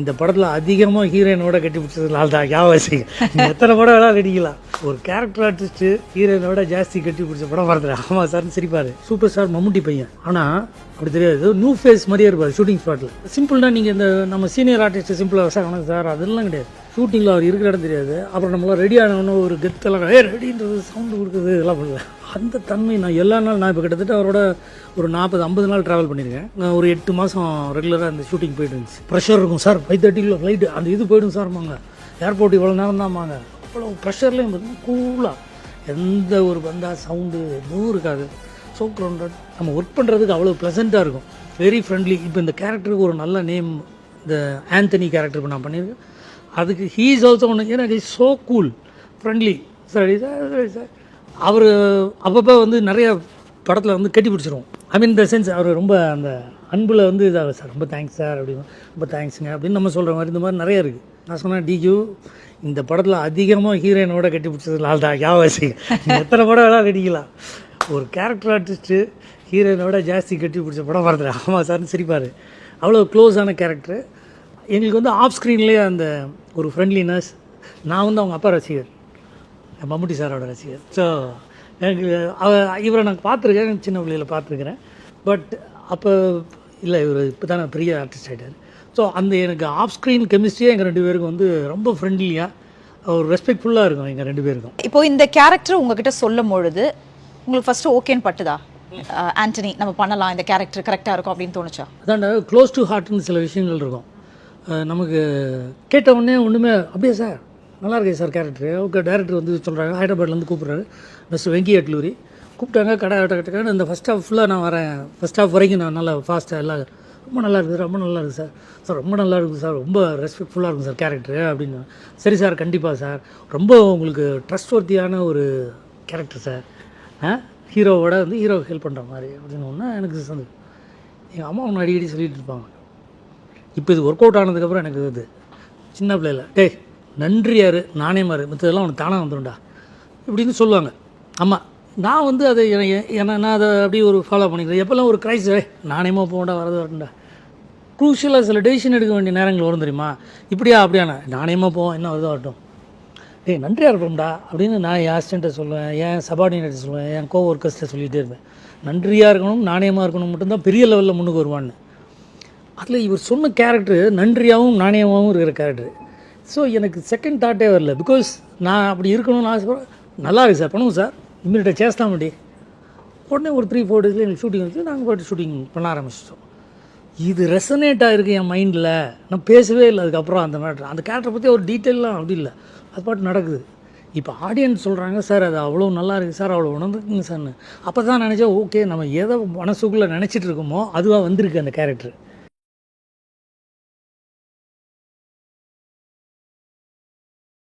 இந்த படத்தில் அதிகமாக ஹீரோயினோட கட்டி பிடிச்சதுனால தான் யாவாசி எத்தனை படம் வேணாலும் நடிக்கலாம். ஒரு கேரக்டர் ஆர்டிஸ்ட்டு ஹீரோயினோட ஜாஸ்தி கட்டி பிடிச்ச படம் பார்த்துரு. ஆமாம் சார்னு சிரிப்பார். சூப்பர் ஸ்டார் மம்முட்டி பையன். ஆனால் அப்படி தெரியாது, நியூ ஃபேஸ் மாதிரியே இருப்பார் ஷூட்டிங் ஸ்பாட்டில். சிம்பிள்னா நீங்கள் இந்த நம்ம சீனியர் ஆர்டிஸ்ட்டு சிம்பிளாக வணக்கம் சார் அதெல்லாம் கிடையாது. ஷூட்டிங்கில் அவர் இருக்கிற இடம் தெரியாது. அப்புறம் நம்மளாம் ரெடி ஆனவொன்னே ஒரு கெத்தெல்லாம் ரெடின்றது சவுண்டு கொடுக்குறது இதெல்லாம் பண்ணல. அந்த தன்மை நான் எல்லா நாள் நான் இப்போ கிட்டத்தட்ட அவரோட ஒரு 40-50 நாள் ட்ராவல் பண்ணியிருக்கேன். நான் ஒரு 8 மாதம் ரெகுலராக அந்த ஷூட்டிங் போயிட்டு இருந்துச்சு. ப்ரெஷர் இருக்கும் சார், 5:30 ஃப்ளைட்டு அந்த இது போய்டும் சார்மாங்க. ஏர்போர்ட் இவ்வளோ நேரம் தான்மாங்க. அவ்வளோ ப்ரெஷர்லேயும் பார்த்தீங்கன்னா கூலாக எந்த ஒரு பந்தா சவுண்டு எதுவும் இருக்காது. ஸோ க்ரௌண்டட் நம்ம ஒர்க் பண்ணுறதுக்கு அவ்வளோ ப்ளசண்ட்டாக இருக்கும். Very friendly. இப்போ இந்த கேரக்டருக்கு ஒரு நல்ல நேம், இந்த ஆந்தனி கேரக்டருக்கு நான் பண்ணியிருக்கேன். அதுக்கு ஹீ இஸ் ஆல்சோ ஒன்று. ஏன்னா it is so cool friendly. சரி சார் சார் அவர் அப்பப்போ வந்து நிறைய படத்தில் வந்து கட்டி பிடிச்சிருவோம். ஐ மீன் த சென்ஸ் அவர் ரொம்ப அந்த அன்பில் வந்து இதாக சார் ரொம்ப தேங்க்ஸ் சார் அப்படின்னு, ரொம்ப தேங்க்ஸுங்க அப்படின்னு நம்ம சொல்கிற மாதிரி இந்த மாதிரி நிறையா இருக்குது. நான் சொன்னேன் டிக்யூ இந்த படத்தில் அதிகமாக ஹீரோயினோட கட்டி பிடிச்சதுனால தான் யாவாசி எத்தனை படம் வேணாலும் நடிக்கலாம். ஒரு கேரக்டர் ஆர்டிஸ்ட்டு ஹீரோயினோட ஜாஸ்தி கட்டி பிடிச்ச படம் பார்த்துரு. ஆமாம் சார்னு சிரிப்பார். அவ்வளோ க்ளோஸான கேரக்டர். எங்களுக்கு வந்து ஆஃப் ஸ்க்ரீன்லேயே அந்த ஒரு ஃப்ரெண்ட்லினஸ். நான் வந்து அவங்க அப்பா ரசிகர், மம்முட்டி சாரோட ரசிகர். ஸோ எனக்கு இவரை நான் பார்த்துருக்கேன், சின்ன பிள்ளையில் பார்த்துருக்குறேன். பட் அப்போ இல்லை, இவர் இப்போ தான் பெரிய ஆர்டிஸ்ட் ஆகிட்டார். ஸோ அந்த எனக்கு ஆஃப் ஸ்க்ரீன் கெமிஸ்ட்ரியாக எங்கள் 2 பேருக்கும் வந்து ரொம்ப ஃப்ரெண்ட்லியாக ஒரு ரெஸ்பெக்ட்ஃபுல்லாக இருக்கும் எங்கள் 2 பேருக்கும். இப்போது இந்த கேரக்டர் உங்ககிட்ட சொல்லும் பொழுது உங்களுக்கு ஃபஸ்ட்டு ஓகேன்னு பட்டுதா? ஆண்டனி நம்ம பண்ணலாம், இந்த கேரக்டர் கரெக்டாக இருக்கும் அப்படின்னு தோணுச்சா? அதாண்ட க்ளோஸ் டு ஹார்ட்னு சில விஷயங்கள் இருக்கும். நமக்கு கேட்ட உடனே ஒன்றுமே அப்படியே சார் நல்லா இருக்கே சார் கேரக்டரு. ஓகே, டேரக்டர் வந்து சொல்கிறாங்க, ஹைதராபாத்லேருந்து கூப்பிட்றாரு, மிஸ்டர் வெங்கி அட்லூரி கூப்பிட்டாங்க. கடை இந்த ஃபஸ்ட் ஹாஃப் ஃபுல்லாக நான் வரேன், ஃபஸ்ட் ஹாஃப் வரைக்கும் நான் நல்லா ஃபாஸ்ட்டாக எல்லாம் ரொம்ப நல்லா இருக்குது, ரொம்ப நல்லா இருக்குது சார். சார் ரொம்ப நல்லா இருக்குது சார், ரொம்ப ரெஸ்பெக்ட்ஃபுல்லாக இருக்கும் சார் கேரக்டரு அப்படின்னு. சரி சார், கண்டிப்பாக சார், ரொம்ப உங்களுக்கு ட்ரஸ்ட் ஒர்த்தியான ஒரு கேரக்டர் சார், ஹீரோவோட வந்து ஹீரோ ஹெல்ப் பண்ணுற மாதிரி அப்படின்னு ஒன்று எனக்கு சொன்னது. எங்கள் அம்மா ஒன்று அடிக்கடி சொல்லிகிட்டு இருப்பாங்க. இப்போ இது ஒர்க் அவுட் ஆனதுக்கப்புறம் எனக்கு இது சின்ன பிள்ளைல டேய் நன்றியாரு நானே மாதிரி மற்றதெல்லாம் உனக்கு தானாக வந்துடும்டா இப்படின்னு சொல்லுவாங்க அம்மா. நான் வந்து அதை நான் அதை அப்படியே ஒரு ஃபாலோ பண்ணிக்கிறேன். எப்போல்லாம் ஒரு கிரைசிஸ் நானேமா போகண்டா வரது வரண்டா, க்ரூஷியலாக சில டெசிஷன் எடுக்க வேண்டிய நேரங்கள் வரும் தெரியுமா. இப்படியா அப்படியாண்ணா நானேமா போவோம், என்ன வருதோ வரட்டும், டேய் நன்றியாக இருப்போம்டா அப்படின்னு நான் என் அசிஸ்டண்ட்டை சொல்லுவேன், என் சபார்டினேட்டை சொல்லுவேன், என் கோ ஒர்க்கர்ஸ்ட்டை சொல்லிகிட்டே இருப்பேன். நன்றியாக இருக்கணும், நாணயமாக இருக்கணும் மட்டும்தான் பெரிய லெவலில் முன்னுக்கு வருவான்னு. அதில் இவர் சொன்ன கேரக்டரு நன்றியாகவும் நாணயமாகவும் இருக்கிற கேரக்டரு. ஸோ எனக்கு செகண்ட் தாட்டே வரல. பிகாஸ் நான் அப்படி இருக்கணும்னு ஆசைப்படுறேன். நல்லா இருக்குது சார், பண்ணுவோம் சார், இம்மிடியட்டாக சேஸ்தான் பண்ணி உடனே ஒரு 3-4 டேஸில் எனக்கு ஷூட்டிங் வச்சு நாங்கள் போய்ட்டு ஷூட்டிங் பண்ண ஆரம்பிச்சிட்டோம். இது ரெசனேட்டாக இருக்குது என் மைண்டில். நான் பேசவே இல்லை அதுக்கப்புறம் அந்த மேட்ரு, அந்த கேரக்டரை பற்றி ஒரு டீட்டெயிலாம் அப்படி இல்லை, அது பாட்டு நடக்குது. இப்போ ஆடியன்ஸ் சொல்கிறாங்க சார் அது அவ்வளோ நல்லா இருக்குது சார், அவ்வளோ உணர்ந்துக்குங்க சார்னு. அப்போ தான் நினச்சேன் ஓகே, நம்ம எதை மனசுக்குள்ளே நினச்சிட்டு இருக்கோமோ அதுவாக வந்திருக்கு அந்த கேரக்டர்.